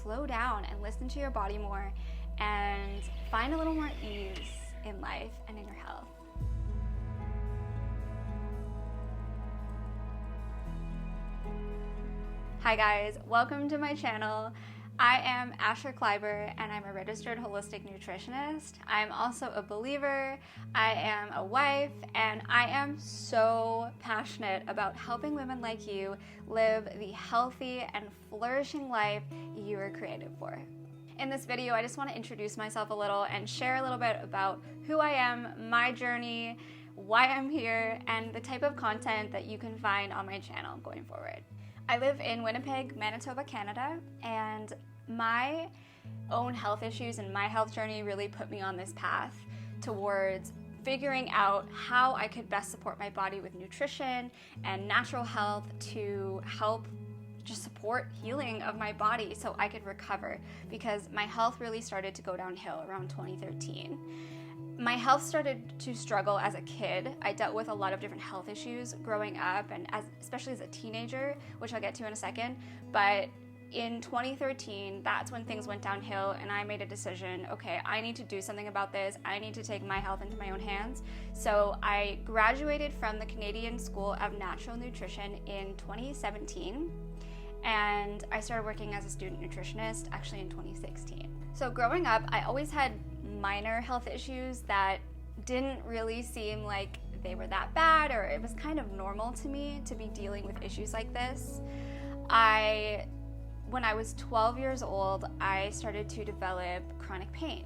slow down and listen to your body more and find a little more ease in life and in your health. Hi guys, welcome to my channel. I am Asher Kleiber and I'm a registered holistic nutritionist. I'm also a believer, I am a wife, and I am so passionate about helping women like you live the healthy and flourishing life you were created for. In this video, I just want to introduce myself a little and share a little bit about who I am, my journey, why I'm here, and the type of content that you can find on my channel going forward. I live in Winnipeg, Manitoba, Canada, and my own health issues and my health journey really put me on this path towards figuring out how I could best support my body with nutrition and natural health to help just support healing of my body so I could recover, because my health really started to go downhill around 2013. My health started to struggle as a kid. I dealt with a lot of different health issues growing up, and especially as a teenager, which I'll get to in a second. But in 2013, that's when things went downhill, and I made a decision, okay, I need to do something about this. I need to take my health into my own hands. So I graduated from the Canadian School of Natural Nutrition in 2017, and I started working as a student nutritionist actually in 2016. So growing up, I always had minor health issues that didn't really seem like they were that bad, or it was kind of normal to me to be dealing with issues like this. When I was 12 years old, I started to develop chronic pain.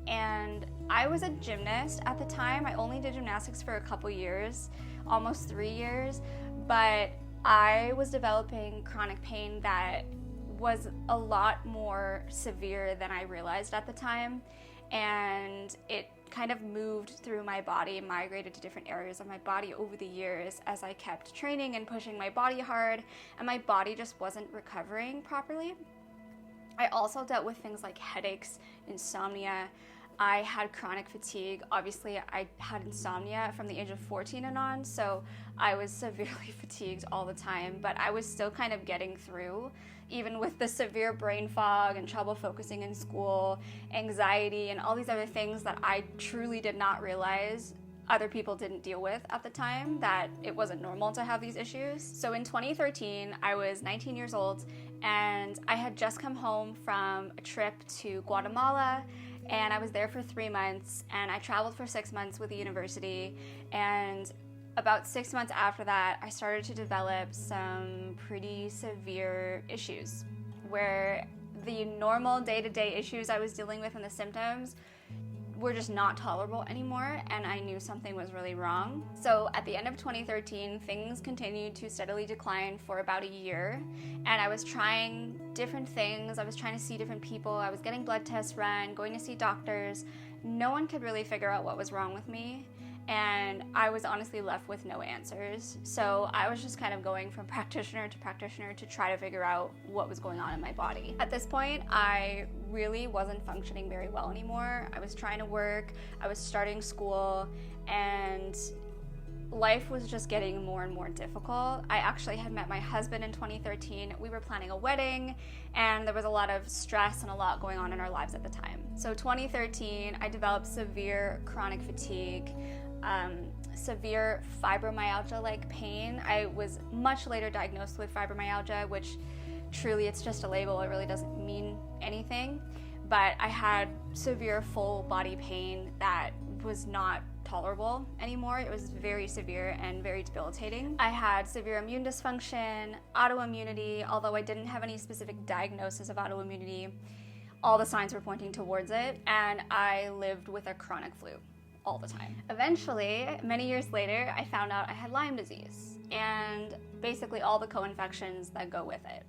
And I was a gymnast at the time. I only did gymnastics for a couple years, almost 3 years, but I was developing chronic pain that was a lot more severe than I realized at the time. And it kind of moved through my body, migrated to different areas of my body over the years as I kept training and pushing my body hard, and my body just wasn't recovering properly. I also dealt with things like headaches, insomnia. I had chronic fatigue. Obviously, I had insomnia from the age of 14 and on, so I was severely fatigued all the time, but I was still kind of getting through, even with the severe brain fog and trouble focusing in school, anxiety, and all these other things that I truly did not realize other people didn't deal with at the time, that it wasn't normal to have these issues. So in 2013, I was 19 years old, and I had just come home from a trip to Guatemala, and I was there for 3 months, and I traveled for 6 months with the university, and about 6 months after that, I started to develop some pretty severe issues where the normal day-to-day issues I was dealing with and the symptoms were just not tolerable anymore, and I knew something was really wrong. So at the end of 2013, things continued to steadily decline for about a year, and I was trying different things. I was trying to see different people. I was getting blood tests run, going to see doctors. No one could really figure out what was wrong with me, and I was honestly left with no answers. So I was just kind of going from practitioner to try to figure out what was going on in my body. At this point, I really wasn't functioning very well anymore. I was trying to work, I was starting school, and life was just getting more and more difficult. I actually had met my husband in 2013. We were planning a wedding, and there was a lot of stress and a lot going on in our lives at the time. So 2013, I developed severe chronic fatigue, severe fibromyalgia-like pain. I was much later diagnosed with fibromyalgia, which truly it's just a label. It really doesn't mean anything. But I had severe full body pain that was not tolerable anymore. It was very severe and very debilitating. I had severe immune dysfunction, autoimmunity, although I didn't have any specific diagnosis of autoimmunity. All the signs were pointing towards it, and I lived with a chronic flu all the time. Eventually, many years later, I found out I had Lyme disease and basically all the co-infections that go with it.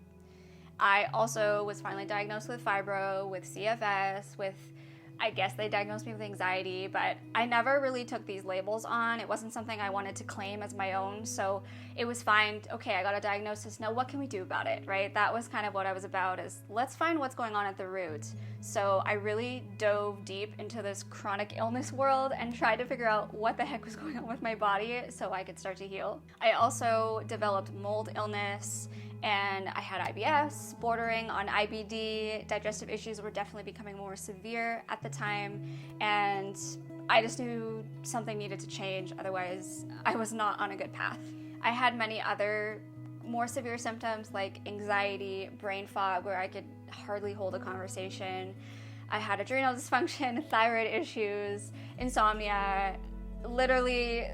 I also was finally diagnosed with Fibro, with CFS, with I guess they diagnosed me with anxiety, but I never really took these labels on. It wasn't something I wanted to claim as my own, so it was fine. Okay, I got a diagnosis. Now what can we do about it, right? That was kind of what I was about, is let's find what's going on at the root. So I really dove deep into this chronic illness world and tried to figure out what the heck was going on with my body so I could start to heal. I also developed mold illness and I had IBS, bordering on IBD. Digestive issues were definitely becoming more severe at the time, and I just knew something needed to change, otherwise I was not on a good path. I had many other more severe symptoms like anxiety, brain fog, where I could hardly hold a conversation. I had adrenal dysfunction, thyroid issues, insomnia, literally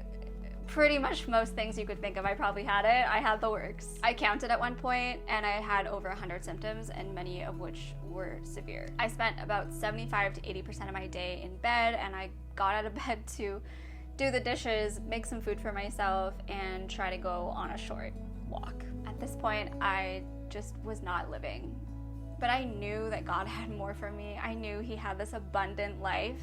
pretty much most things you could think of. I probably had it. I had the works. I counted at one point and I had over 100 symptoms, and many of which were severe. I spent about 75 to 80% of my day in bed, and I got out of bed to do the dishes, make some food for myself, and try to go on a short walk. At this point, I just was not living. But I knew that God had more for me. I knew He had this abundant life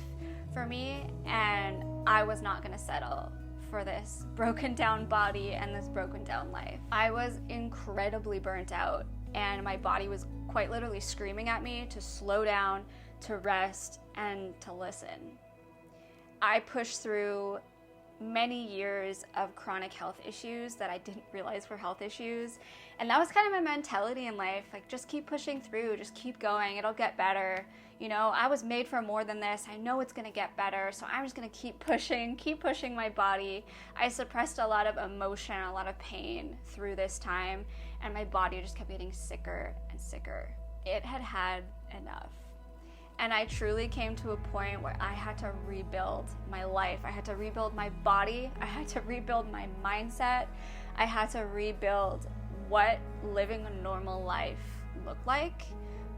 for me, and I was not going to settle for this broken down body and this broken down life. I was incredibly burnt out, and my body was quite literally screaming at me to slow down, to rest, and to listen. I pushed through many years of chronic health issues that I didn't realize were health issues. And that was kind of my mentality in life, like just keep pushing through, just keep going, it'll get better. You know, I was made for more than this. I know it's gonna get better, so I'm just gonna keep pushing my body. I suppressed a lot of emotion, a lot of pain through this time, and my body just kept getting sicker and sicker. It had had enough. And I truly came to a point where I had to rebuild my life. I had to rebuild my body. I had to rebuild my mindset. I had to rebuild what living a normal life looked like,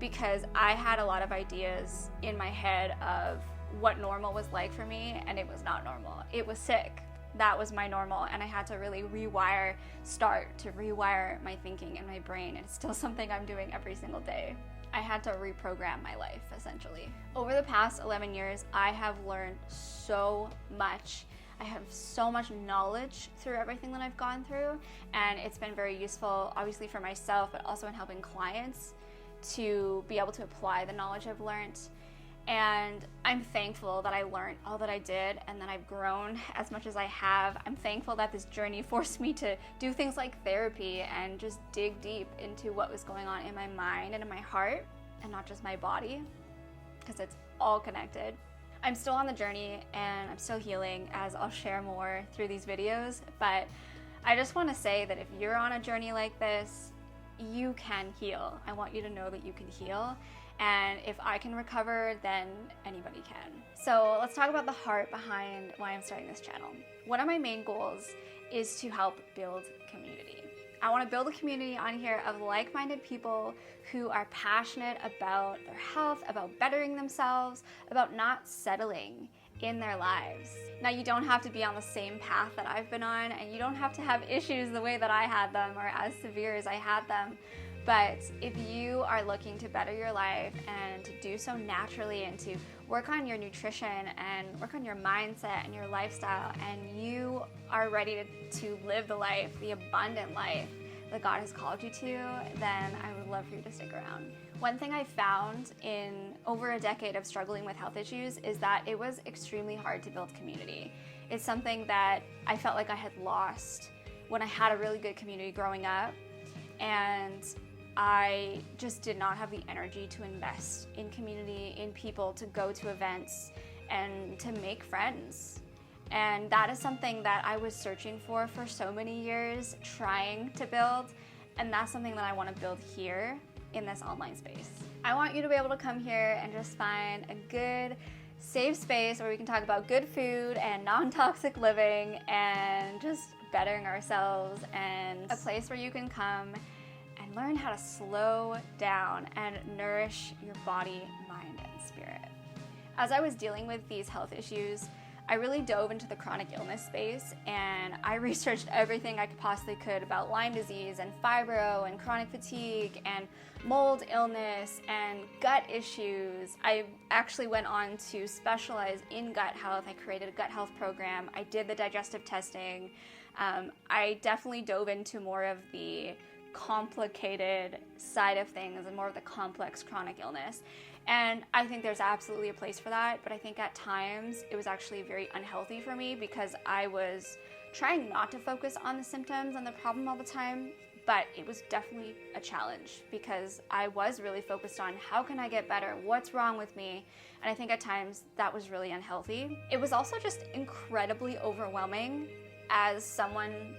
because I had a lot of ideas in my head of what normal was like for me, and it was not normal. It was sick. That was my normal, and I had to really start to rewire my thinking and my brain, and it's still something I'm doing every single day. I had to reprogram my life, essentially. Over the past 11 years, I have learned so much. I have so much knowledge through everything that I've gone through, and it's been very useful, obviously for myself, but also in helping clients to be able to apply the knowledge I've learned. And I'm thankful that I learned all that I did and that I've grown as much as I have. I'm thankful that this journey forced me to do things like therapy and just dig deep into what was going on in my mind and in my heart, and not just my body, because it's all connected. I'm still on the journey and I'm still healing, as I'll share more through these videos, but I just want to say that if you're on a journey like this, you can heal. I want you to know that you can heal. And if I can recover, then anybody can. So let's talk about the heart behind why I'm starting this channel. One of my main goals is to help build community. I want to build a community on here of like-minded people who are passionate about their health, about bettering themselves, about not settling in their lives. Now, you don't have to be on the same path that I've been on, and you don't have to have issues the way that I had them or as severe as I had them. But if you are looking to better your life and to do so naturally, and to work on your nutrition and work on your mindset and your lifestyle, and you are ready to live the life, the abundant life that God has called you to, then I would love for you to stick around. One thing I found in over a decade of struggling with health issues is that it was extremely hard to build community. It's something that I felt like I had lost when I had a really good community growing up, and I just did not have the energy to invest in community, in people, to go to events and to make friends. And that is something that I was searching for so many years, trying to build, and that's something that I want to build here in this online space. I want you to be able to come here and just find a good, safe space where we can talk about good food and non-toxic living and just bettering ourselves, and a place where you can come and learn how to slow down and nourish your body, mind, and spirit. As I was dealing with these health issues, I really dove into the chronic illness space, and I researched everything I possibly could about Lyme disease and fibro and chronic fatigue and mold illness and gut issues. I actually went on to specialize in gut health. I created a gut health program. I did the digestive testing. I definitely dove into more of the complicated side of things and more of the complex chronic illness. And I think there's absolutely a place for that, but I think at times it was actually very unhealthy for me, because I was trying not to focus on the symptoms and the problem all the time, but it was definitely a challenge because I was really focused on how can I get better, what's wrong with me, and I think at times that was really unhealthy. It was also just incredibly overwhelming as someone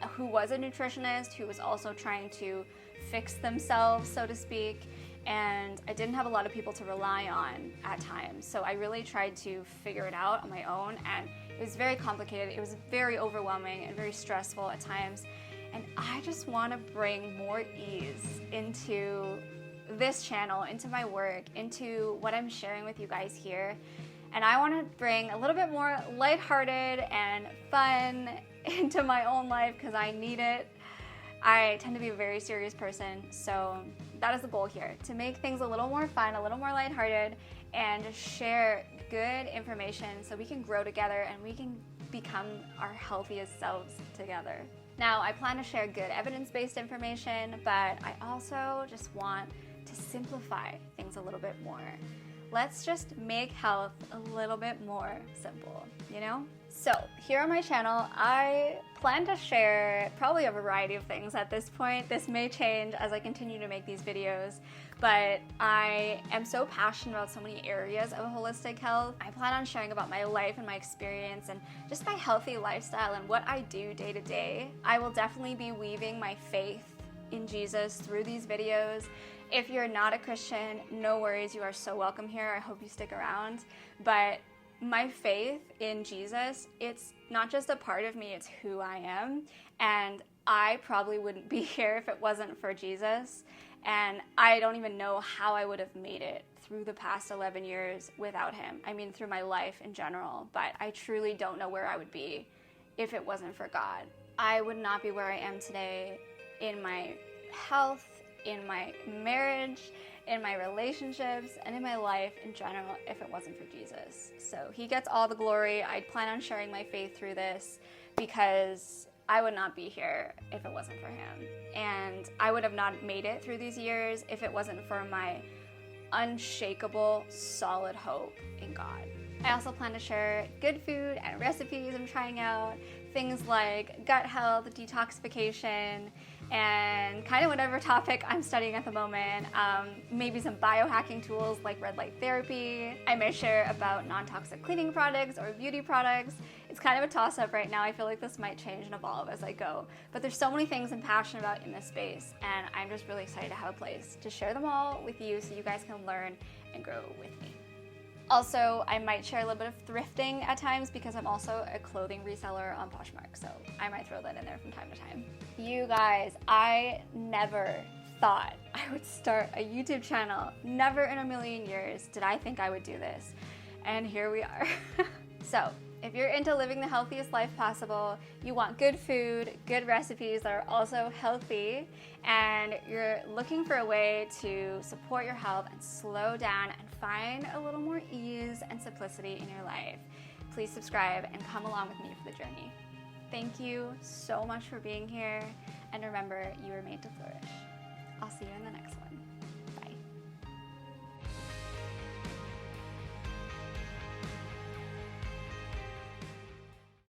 who was a nutritionist, who was also trying to fix themselves, so to speak, and I didn't have a lot of people to rely on at times. So I really tried to figure it out on my own, and it was very complicated. It was very overwhelming and very stressful at times. And I just want to bring more ease into this channel, into my work, into what I'm sharing with you guys here. And I want to bring a little bit more lighthearted and fun into my own life because I need it. I tend to be a very serious person, so that is the goal here, to make things a little more fun, a little more lighthearted, and just share good information so we can grow together and we can become our healthiest selves together. Now, I plan to share good evidence-based information, but I also just want to simplify things a little bit more. Let's just make health a little bit more simple, you know? So here on my channel, I plan to share probably a variety of things at this point. This may change as I continue to make these videos, but I am so passionate about so many areas of holistic health. I plan on sharing about my life and my experience and just my healthy lifestyle and what I do day to day. I will definitely be weaving my faith in Jesus through these videos. If you're not a Christian, no worries, you are so welcome here. I hope you stick around. But my faith in Jesus, it's not just a part of me, it's who I am. And I probably wouldn't be here if it wasn't for Jesus. And I don't even know how I would have made it through the past 11 years without him. I mean, through my life in general. But I truly don't know where I would be if it wasn't for God. I would not be where I am today in my health, in my marriage, in my relationships, and in my life in general if it wasn't for Jesus. So he gets all the glory. I plan on sharing my faith through this because I would not be here if it wasn't for him. And I would have not made it through these years if it wasn't for my unshakable, solid hope in God. I also plan to share good food and recipes I'm trying out, things like gut health, detoxification, and kind of whatever topic I'm studying at the moment. Maybe some biohacking tools like red light therapy. I may share about non-toxic cleaning products or beauty products. It's kind of a toss-up right now. I feel like this might change and evolve as I go. But there's so many things I'm passionate about in this space, and I'm just really excited to have a place to share them all with you so you guys can learn and grow with me. Also, I might share a little bit of thrifting at times because I'm also a clothing reseller on POSHMARK, so I might throw that in there from time to time. You guys, I never thought I would start a YouTube channel. Never in a million years did I think I would do this. And here we are. So, if you're into living the healthiest life possible, you want good food, good recipes that are also healthy, and you're looking for a way to support your health and slow down and find a little more ease and simplicity in your life, please subscribe and come along with me for the journey. Thank you so much for being here, and remember, you were made to flourish.